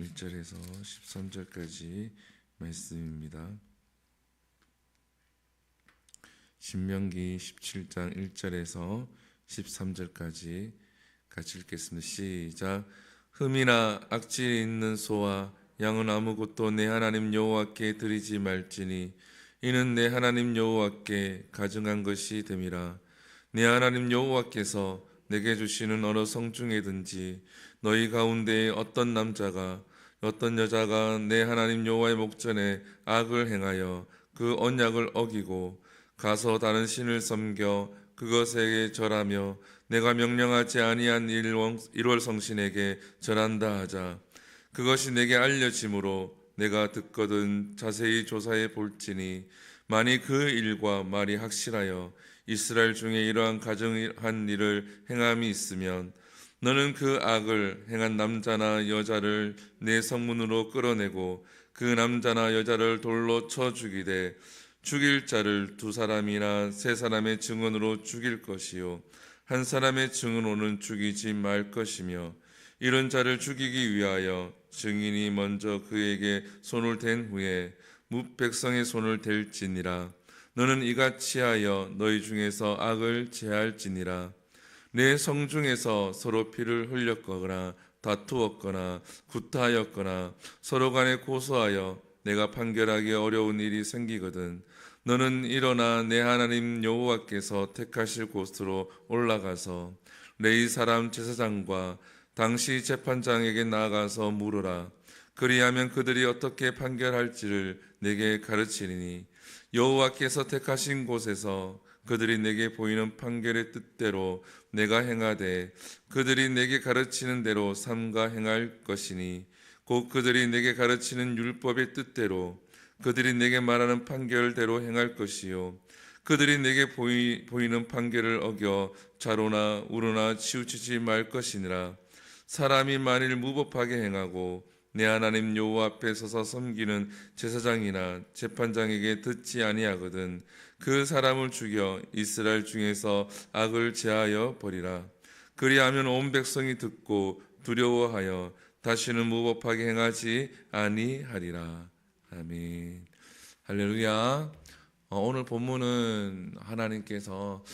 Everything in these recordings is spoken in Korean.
1절에서 13절까지 말씀입니다. 신명기 17장 1절에서 13절까지 같이 읽겠습니다. 시작. 흠이나 악질이 있는 소와 양은 아무것도 내 하나님 여호와께 드리지 말지니 이는 내 하나님 여호와께 가증한 것이 됨이라. 내 하나님 여호와께서 내게 주시는 어느 성중에든지 너희 가운데에 어떤 남자가 어떤 여자가 내 하나님 여호와의 목전에 악을 행하여 그 언약을 어기고 가서 다른 신을 섬겨 그것에게 절하며 내가 명령하지 아니한 일월 성신에게 절한다 하자. 그것이 내게 알려짐으로 내가 듣거든 자세히 조사해 볼지니 만일 그 일과 말이 확실하여 이스라엘 중에 이러한 가증한 일을 행함이 있으면 너는 그 악을 행한 남자나 여자를 내 성문으로 끌어내고 그 남자나 여자를 돌로 쳐 죽이되 죽일 자를 2사람이나 3사람의 증언으로 죽일 것이요 한 사람의 증언으로는 죽이지 말 것이며 이런 자를 죽이기 위하여 증인이 먼저 그에게 손을 댄 후에 백성의 손을 댈지니라. 너는 이같이 하여 너희 중에서 악을 제할지니라. 내 성중에서 서로 피를 흘렸거나 다투었거나 구타하였거나 서로 간에 고소하여 내가 판결하기 어려운 일이 생기거든 너는 일어나 내 하나님 여호와께서 택하실 곳으로 올라가서 레위 사람 제사장과 당시 재판장에게 나아가서 물으라. 그리하면 그들이 어떻게 판결할지를 내게 가르치리니 여호와께서 택하신 곳에서 그들이 내게 보이는 판결의 뜻대로 내가 행하되 그들이 내게 가르치는 대로 삼가 행할 것이니 곧 그들이 내게 가르치는 율법의 뜻대로 그들이 내게 말하는 판결대로 행할 것이요 그들이 내게 보이는 판결을 어겨 좌로나 우로나 치우치지 말 것이니라. 사람이 만일 무법하게 행하고 내 하나님 여호와 앞에 서서 섬기는 제사장이나 재판장에게 듣지 아니하거든 그 사람을 죽여 이스라엘 중에서 악을 제하여 버리라. 그리하면 온 백성이 듣고 두려워하여 다시는 무법하게 행하지 아니하리라. 아멘. 할렐루야. 오늘 본문은 하나님께서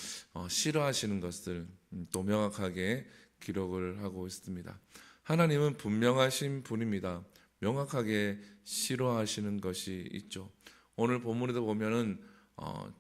싫어하시는 것을 또 명확하게 기록을 하고 있습니다. 하나님은 분명하신 분입니다. 명확하게 싫어하시는 것이 있죠. 오늘 본문에도 보면은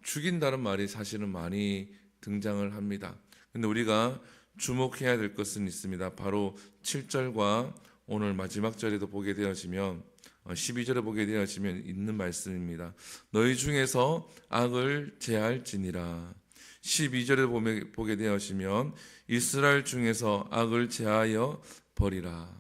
죽인다는 말이 사실은 많이 등장을 합니다. 근데 우리가 주목해야 될 것은 있습니다. 바로 7절과 오늘 마지막 절에도 보게 되어지면 12절에 보게 되어지면 있는 말씀입니다. 너희 중에서 악을 제할지니라. 12절에 보게 되어지면 이스라엘 중에서 악을 제하여 버리라.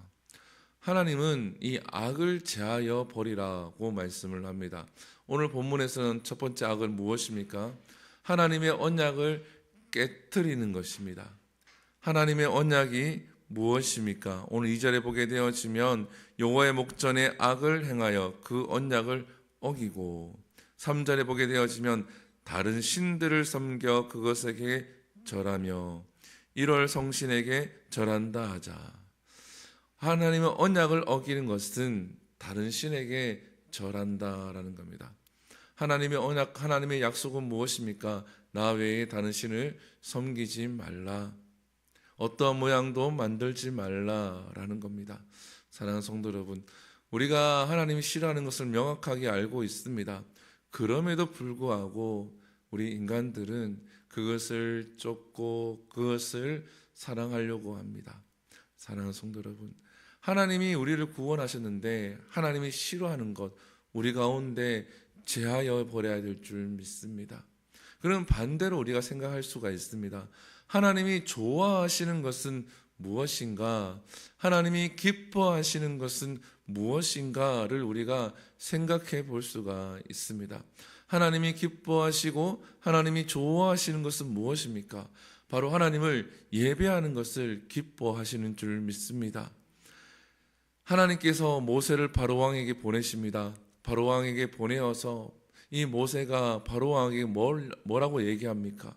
하나님은 이 악을 제하여 버리라고 말씀을 합니다. 오늘 본문에서는 첫 번째 악은 무엇입니까? 하나님의 언약을 깨트리는 것입니다. 하나님의 언약이 무엇입니까? 오늘 2절에 보게 되어지면 여호와의 목전에 악을 행하여 그 언약을 어기고 3절에 보게 되어지면 다른 신들을 섬겨 그것에게 절하며 1월 성신에게 절한다 하자. 하나님의 언약을 어기는 것은 다른 신에게 절한다라는 겁니다. 하나님의 언약, 하나님의 약속은 무엇입니까? 나 외에 다른 신을 섬기지 말라. 어떠한 모양도 만들지 말라라는 겁니다. 사랑하는 성도 여러분, 우리가 하나님이 싫어하는 것을 명확하게 알고 있습니다. 그럼에도 불구하고 우리 인간들은 그것을 쫓고 그것을 사랑하려고 합니다. 사랑하는 성도 여러분, 하나님이 우리를 구원하셨는데 하나님이 싫어하는 것 우리 가운데 제하여 버려야 될 줄 믿습니다. 그럼 반대로 우리가 생각할 수가 있습니다. 하나님이 좋아하시는 것은 무엇인가? 하나님이 기뻐하시는 것은 무엇인가를 우리가 생각해 볼 수가 있습니다. 하나님이 기뻐하시고 하나님이 좋아하시는 것은 무엇입니까? 바로 하나님을 예배하는 것을 기뻐하시는 줄 믿습니다. 하나님께서 모세를 바로왕에게 보내십니다. 바로왕에게 보내어서 이 모세가 바로왕에게 뭐라고 얘기합니까?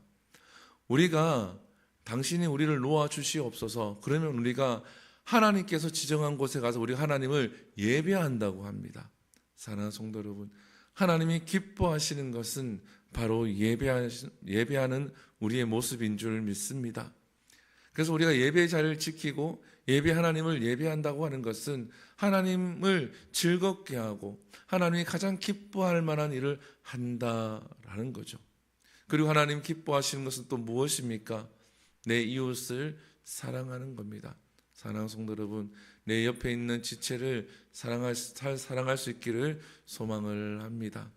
우리가 당신이 우리를 놓아 주시옵소서. 그러면 우리가 하나님께서 지정한 곳에 가서 우리가 하나님을 예배한다고 합니다. 사랑하는 성도 여러분, 하나님이 기뻐하시는 것은 바로 예배하는 우리의 모습인 줄 믿습니다. 그래서 우리가 예배의 자리를 지키고 하나님을 예배한다고 하는 것은 하나님을 즐겁게 하고 하나님이 가장 기뻐할 만한 일을 한다라는 거죠. 그리고 하나님 기뻐하시는 것은 또 무엇입니까? 내 이웃을 사랑하는 겁니다. 사랑하는 성도 여러분, 내 옆에 있는 지체를 사랑할 수 있기를 소망을 합니다.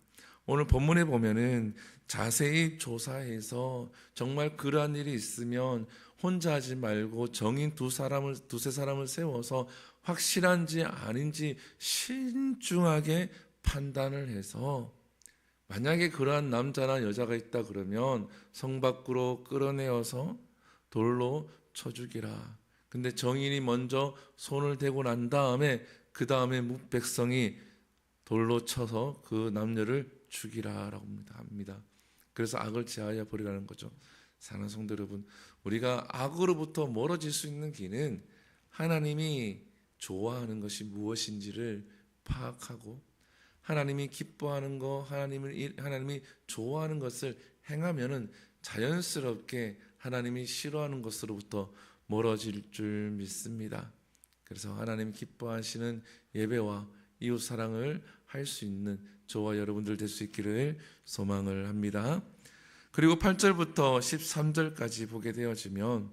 오늘 본문에 보면은 자세히 조사해서 정말 그러한 일이 있으면 혼자 하지 말고 정인 두세 사람을 세워서 확실한지 아닌지 신중하게 판단을 해서 만약에 그러한 남자나 여자가 있다 그러면 성 밖으로 끌어내어서 돌로 쳐 죽이라. 근데 정인이 먼저 손을 대고 난 다음에 그 다음에 백성이 돌로 쳐서 그 남녀를 죽이라라고 합니다. 그래서 악을 제하여 버리라는 거죠. 사랑하는 성도 여러분, 우리가 악으로부터 멀어질 수 있는 길은 하나님이 좋아하는 것이 무엇인지를 파악하고 하나님이 기뻐하는 거, 하나님이 좋아하는 것을 행하면은 자연스럽게 하나님이 싫어하는 것으로부터 멀어질 줄 믿습니다. 그래서 하나님이 기뻐하시는 예배와 이웃 사랑을 할 수 있는 저와 여러분들 될 수 있기를 소망을 합니다. 그리고 8절부터 13절까지 보게 되어지면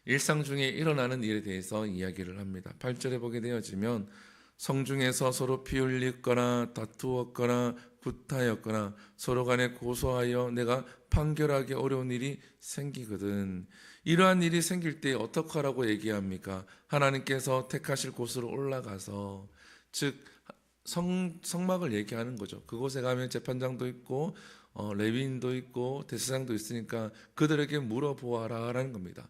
일상 중에 일어나는 일에 대해서 이야기를 합니다. 8절에 보게 되어지면 성중에서 서로 피 흘리거나 다투었거나 구타였거나 서로 간에 고소하여 내가 판결하기 어려운 일이 생기거든. 이러한 일이 생길 때 어떻게 하라고 얘기합니까? 하나님께서 택하실 곳으로 올라가서, 즉 성막을 얘기하는 거죠. 그곳에 가면 재판장도 있고 레위인도 있고 대제사장도 있으니까 그들에게 물어보아라라는 겁니다.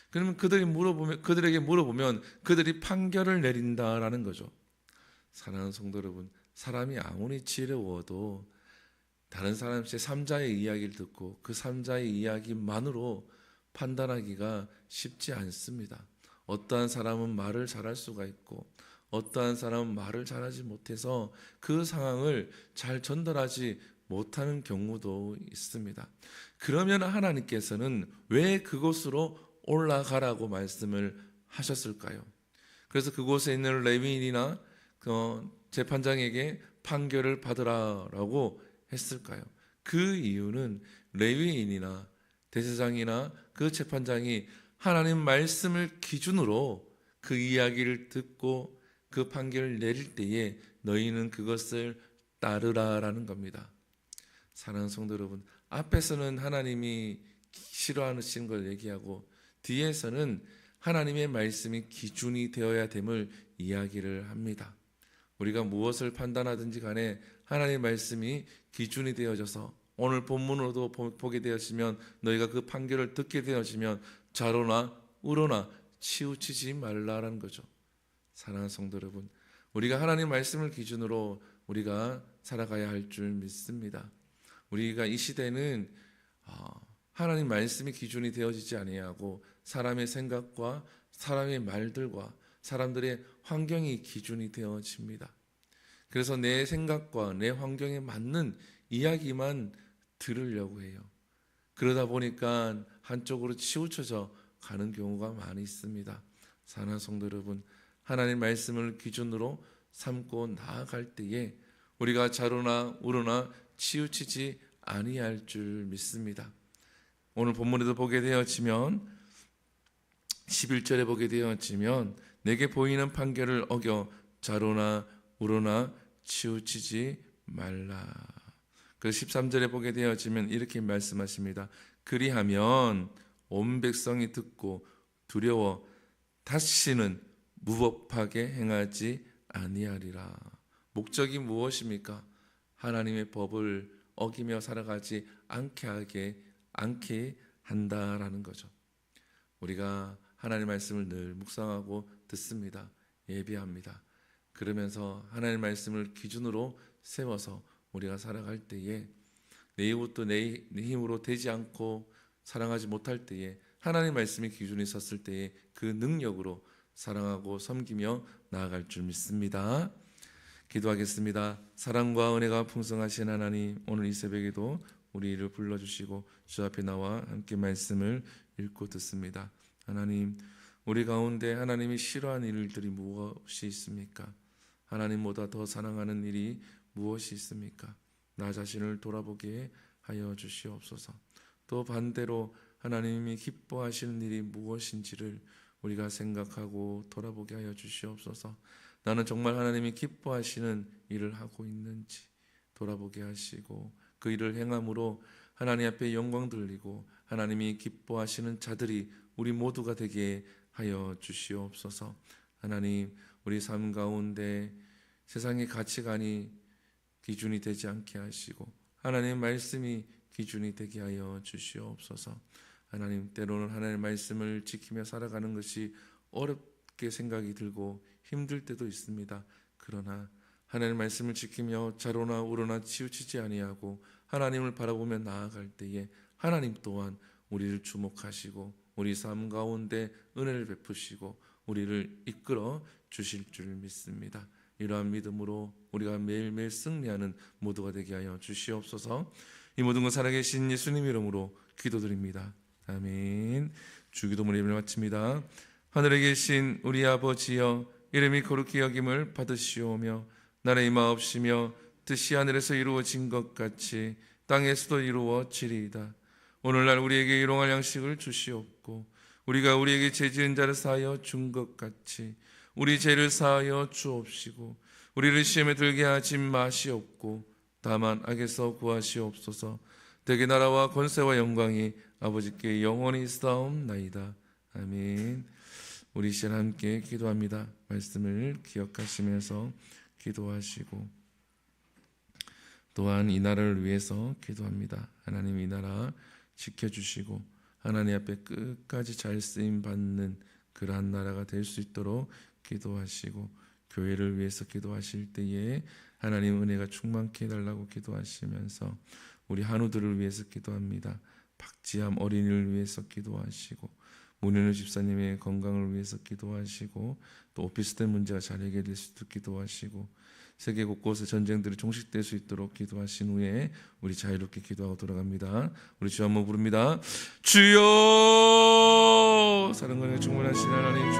그러면 그들에게 물어보면 그들이 판결을 내린다라는 거죠. 사랑하는 성도 여러분, 사람이 아무리 지혜로워도 다른 사람 제3자의 이야기를 듣고 그 3자의 이야기만으로 판단하기가 쉽지 않습니다. 어떠한 사람은 말을 잘할 수가 있고 어떠한 사람은 말을 잘하지 못해서 그 상황을 잘 전달하지 못하는 경우도 있습니다. 그러면 하나님께서는 왜 그곳으로 올라가라고 말씀을 하셨을까요? 그래서 그곳에 있는 레위인이나 재판장에게 판결을 받으라라고 했을까요? 그 이유는 레위인이나 대제사장이나 그 재판장이 하나님 말씀을 기준으로 그 이야기를 듣고 그 판결을 내릴 때에 너희는 그것을 따르라라는 겁니다. 사랑하는 성도 여러분, 앞에서는 하나님이 싫어하시는 걸 얘기하고 뒤에서는 하나님의 말씀이 기준이 되어야 됨을 이야기를 합니다. 우리가 무엇을 판단하든지 간에 하나님의 말씀이 기준이 되어져서 오늘 본문으로도 보게 되어지면 너희가 그 판결을 듣게 되어지면 좌로나 우로나 치우치지 말라라는 거죠. 사랑하는 성도 여러분, 우리가 하나님 말씀을 기준으로 우리가 살아가야 할 줄 믿습니다. 우리가 이 시대는 하나님 말씀이 기준이 되어지지 아니하고 사람의 생각과 사람의 말들과 사람들의 환경이 기준이 되어집니다. 그래서 내 생각과 내 환경에 맞는 이야기만 들으려고 해요. 그러다 보니까 한쪽으로 치우쳐져 가는 경우가 많이 있습니다. 사랑하는 성도 여러분, 하나님 말씀을 기준으로 삼고 나아갈 때에 우리가 좌로나 우로나 치우치지 아니할 줄 믿습니다. 오늘 본문에도 보게 되어지면 11절에 보게 되어지면 내게 보이는 판결을 어겨 좌로나 우로나 치우치지 말라. 그 13절에 보게 되어지면 이렇게 말씀하십니다. 그리하면 온 백성이 듣고 두려워 다시는 무법하게 행하지 아니하리라. 목적이 무엇입니까? 하나님의 법을 어기며 살아가지 않게 한다라는 거죠. 우리가 하나님의 말씀을 늘 묵상하고 듣습니다. 예배합니다. 그러면서 하나님의 말씀을 기준으로 세워서 우리가 살아갈 때에 내 이웃도 내 힘으로 되지 않고 사랑하지 못할 때에 하나님의 말씀이 기준이 섰을 때에 그 능력으로 사랑하고 섬기며 나아갈 줄 믿습니다. 기도하겠습니다. 사랑과 은혜가 풍성하신 하나님, 오늘 이 새벽에도 우리를 불러주시고 주 앞에 나와 함께 말씀을 읽고 듣습니다. 하나님, 우리 가운데 하나님이 싫어하는 일들이 무엇이 있습니까? 하나님보다 더 사랑하는 일이 무엇이 있습니까? 나 자신을 돌아보게 하여 주시옵소서. 또 반대로 하나님이 기뻐하시는 일이 무엇인지를 우리가 생각하고 돌아보게 하여 주시옵소서. 나는 정말 하나님이 기뻐하시는 일을 하고 있는지 돌아보게 하시고 그 일을 행함으로 하나님 앞에 영광 돌리고 하나님이 기뻐하시는 자들이 우리 모두가 되게 하여 주시옵소서. 하나님, 우리 삶 가운데 세상의 가치관이 기준이 되지 않게 하시고 하나님의 말씀이 기준이 되게 하여 주시옵소서. 하나님, 때로는 하나님의 말씀을 지키며 살아가는 것이 어렵게 생각이 들고 힘들 때도 있습니다. 그러나 하나님의 말씀을 지키며 좌로나 우로나 치우치지 아니하고 하나님을 바라보며 나아갈 때에 하나님 또한 우리를 주목하시고 우리 삶 가운데 은혜를 베푸시고 우리를 이끌어 주실 줄 믿습니다. 이러한 믿음으로 우리가 매일매일 승리하는 모두가 되게 하여 주시옵소서. 이 모든 것 살아계신 예수님 이름으로 기도드립니다. 아멘. 주기도문 예배를 마칩니다. 하늘에 계신 우리 아버지여, 이름이 거룩히 여김을 받으시오며 나라의 임하옵시며 뜻이 하늘에서 이루어진 것 같이 땅에서도 이루어지리이다. 오늘날 우리에게 일용할 양식을 주시옵고 우리가 우리에게 죄 지은 자를 사하여 준 것 같이 우리 죄를 사하여 주옵시고 우리를 시험에 들게 하지 마시옵고 다만 악에서 구하시옵소서. 대개 나라와 권세와 영광이 아버지께 영원히 있사옵나이다. 아멘. 우리 시간 함께 기도합니다. 말씀을 기억하시면서 기도하시고 또한 이 나라를 위해서 기도합니다. 하나님, 이 나라 지켜주시고 하나님 앞에 끝까지 잘 쓰임 받는 그러한 나라가 될 수 있도록 기도하시고 교회를 위해서 기도하실 때에 하나님 은혜가 충만케 해달라고 기도하시면서 우리 한우들을 위해서 기도합니다. 박지함 어린이를 위해서 기도하시고 문현우 집사님의 건강을 위해서 기도하시고 또 오피스텔 문제가 잘 해결될 수 있도록 기도하시고 세계 곳곳에 전쟁들이 종식될 수 있도록 기도하신 후에 우리 자유롭게 기도하고 돌아갑니다. 우리 주 한번 부릅니다. 주여, 사랑과 충만하신 하나님 주